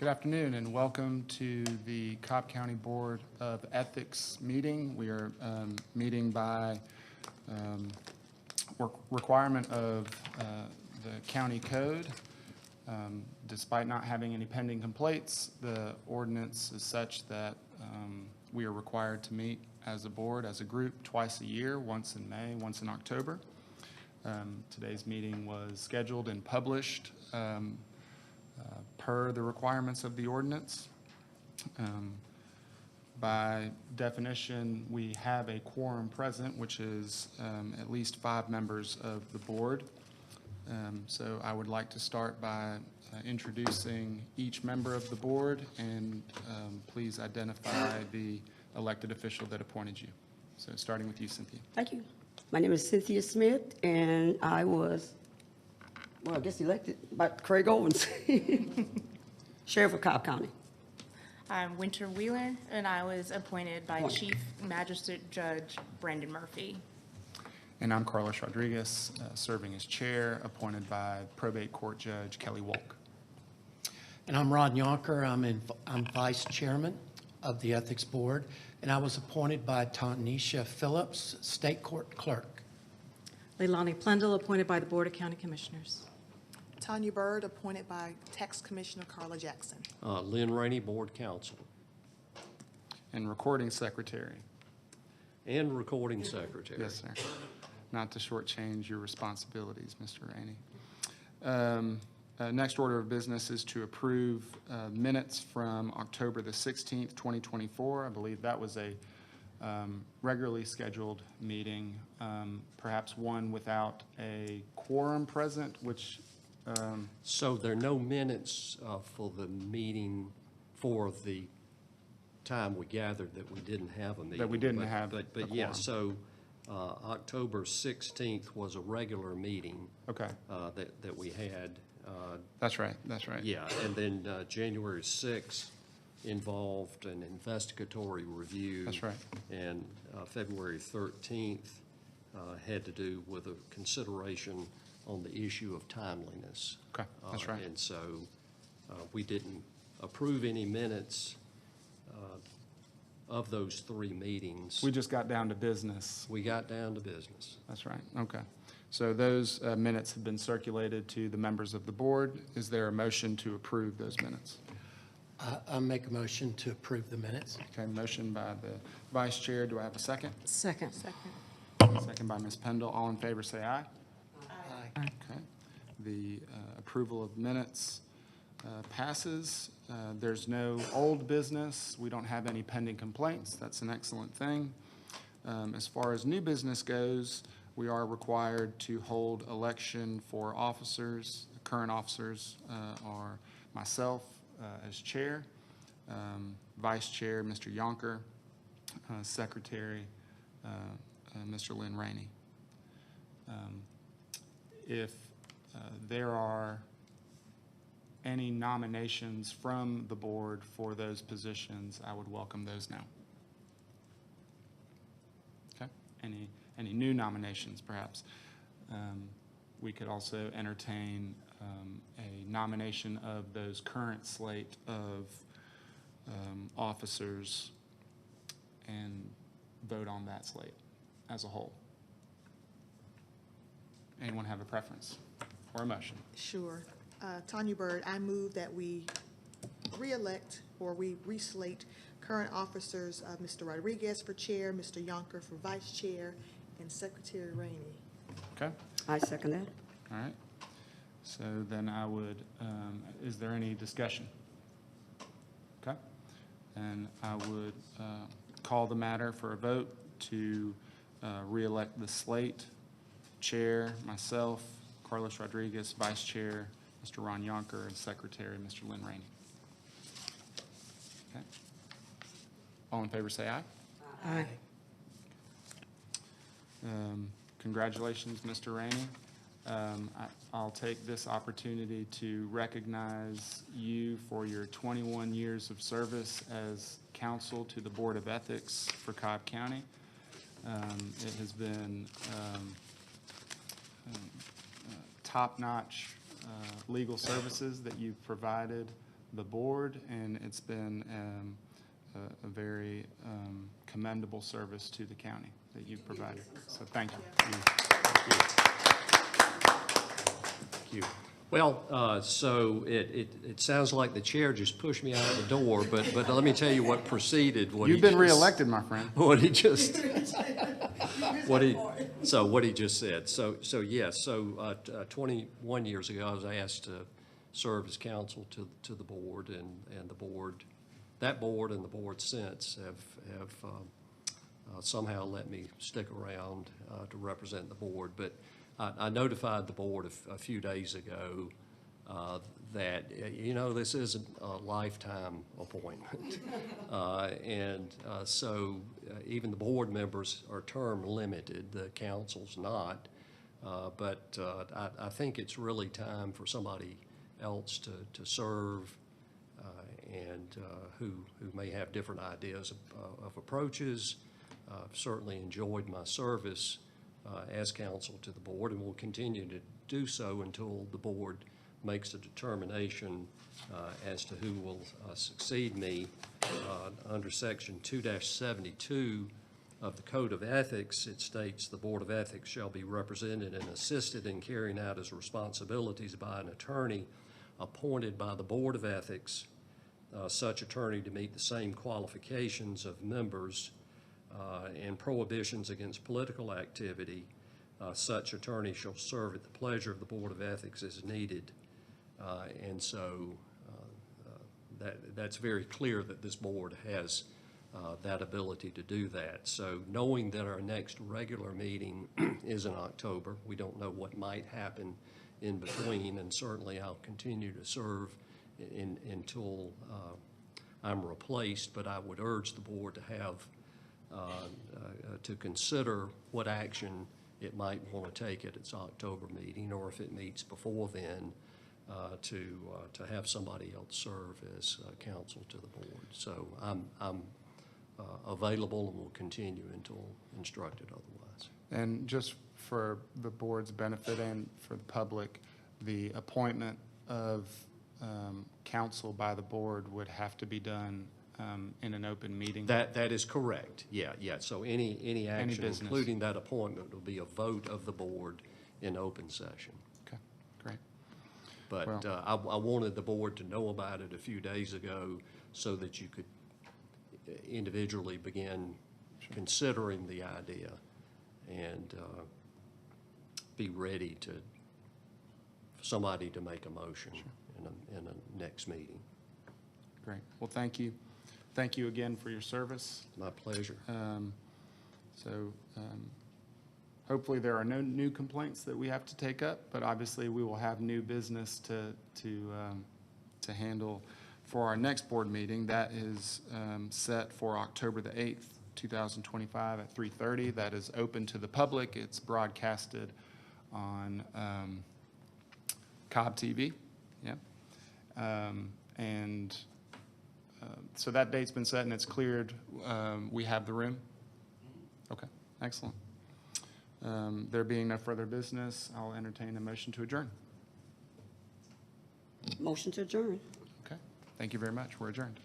Good afternoon and welcome to the Cobb County Board of Ethics meeting. We are meeting by requirement of the county code. Despite not having any pending complaints, the ordinance is such that we are required to meet as a board, as a group, twice a year, once in May, once in October. Today's meeting was scheduled and published per the requirements of the ordinance. By definition, we have a quorum present, which is at least 5 members of the board. So I would like to start by introducing each member of the board, and please identify the elected official that appointed you. So starting with you, Cynthia. Thank you. My name is Cynthia Smith, and I was, well, I guess elected by Craig Owens, Sheriff of Cobb County. I'm Winter Wheeler, and I was appointed by Chief Magistrate Judge Brandon Murphy. And I'm Carlos Rodriguez, serving as chair, appointed by Probate Court Judge Kelly Wolk. And I'm Ron Yonker. I'm vice chairman of the Ethics Board, and I was appointed by Tanisha Phillips, State Court Clerk. Leilani Plendel, appointed by the Board of County Commissioners. Tanya Bird, appointed by Tax Commissioner Carla Jackson. Lynn Rainey, Board Counsel. And recording secretary. And Recording Secretary. Yes, sir. Not to shortchange your responsibilities, Mr. Rainey. Next order of business is to approve minutes from October the 16th, 2024. I believe that was a regularly scheduled meeting, perhaps one without a quorum present, which So there are no minutes for the meeting for the time we gathered that we didn't have a meeting. That we didn't have a But yeah, quorum. so October 16th was a regular meeting okay, that we had. that's right. That's right. Yeah, and then January 6th involved an investigatory review. That's right. And February 13th had to do with a consideration on the issue of timeliness. Okay, that's right. And so we didn't approve any minutes of those 3 meetings. We just got down to business. We got down to business. That's right. Okay. So those minutes have been circulated to the members of the board. Is there a motion to approve those minutes? I make a motion to approve the minutes. Okay, motion by the vice chair. Do I have a second? Second. Second by Ms. Pendle. All in favor, say aye. Aye. Okay. The approval of minutes passes. There's no old business. We don't have any pending complaints. That's an excellent thing. As far as new business goes, we are required to hold election for officers. The current officers are myself as chair, vice chair, Mr. Yonker, secretary, Mr. Lynn Rainey. If there are any nominations from the board for those positions, I would welcome those now. Okay. Any new nominations, perhaps? We could also entertain a nomination of those current slate of officers and vote on that slate as a whole. Anyone have a preference or a motion? Sure. Tanya Bird, I move that we re-elect or we reslate current officers, Mr. Rodriguez for chair, Mr. Yonker for vice chair, and Secretary Rainey. Okay. I second that. All right. So then I would, is there any discussion? Okay. And I would call the matter for a vote to re-elect the slate. Chair, myself, Carlos Rodriguez, Vice Chair, Mr. Ron Yonker, and Secretary, Mr. Lynn Rainey. Okay. All in favor say aye. Aye. Congratulations, Mr. Rainey. I'll take this opportunity to recognize you for your 21 years of service as counsel to the Board of Ethics for Cobb County. It has been top-notch legal services that you've provided the board, and it's been a very commendable service to the county that you've provided. So thank you. Thank you. Well, so it sounds like the chair just pushed me out of the door, but let me tell you what preceded what he You've been just- reelected, my friend. What he just, what he just said. So yes, 21 years ago, I was asked to serve as counsel to the board, and the board, that board and the board since have somehow let me stick around to represent the board. But I notified the board a few days ago that, this isn't a lifetime appointment. So even the board members are term limited, the council's not. But I think it's really time for somebody else to serve and who may have different ideas of approaches. I've certainly enjoyed my service as counsel to the board, and will continue to do so until the board makes a determination as to who will succeed me. Under Section 2-72 of the Code of Ethics, it states the Board of Ethics shall be represented and assisted in carrying out its responsibilities by an attorney appointed by the Board of Ethics, such attorney to meet the same qualifications of members and prohibitions against political activity. Such attorney shall serve at the pleasure of the Board of Ethics as needed. And so that's very clear that this board has that ability to do that. So knowing that our next regular meeting is in October, we don't know what might happen in between, and certainly I'll continue to serve until I'm replaced, but I would urge the board to have to consider what action it might want to take at its October meeting, or if it meets before then, to have somebody else serve as counsel to the board. So I'm available and will continue until instructed otherwise. And just for the board's benefit and for the public, the appointment of counsel by the board would have to be done in an open meeting? That is correct. Yeah. So any action, business. including that appointment, will be a vote of the board in open session. Okay, great. But Well- I wanted the board to know about it a few days ago so that you could individually begin considering the idea and be ready for somebody to make a motion in a next meeting. Great. Well, thank you. Thank you again for your service. My pleasure. Hopefully there are no new complaints that we have to take up, but obviously we will have new business to handle for our next board meeting. That is set for October the 8th, 2025 at 3:30. That is open to the public. It's broadcasted on Cobb TV. Yeah. So that date's been set and it's cleared. We have the room? Okay, excellent. There being no further business, I'll entertain a motion to adjourn. Motion to adjourn. Okay, thank you very much. We're adjourned.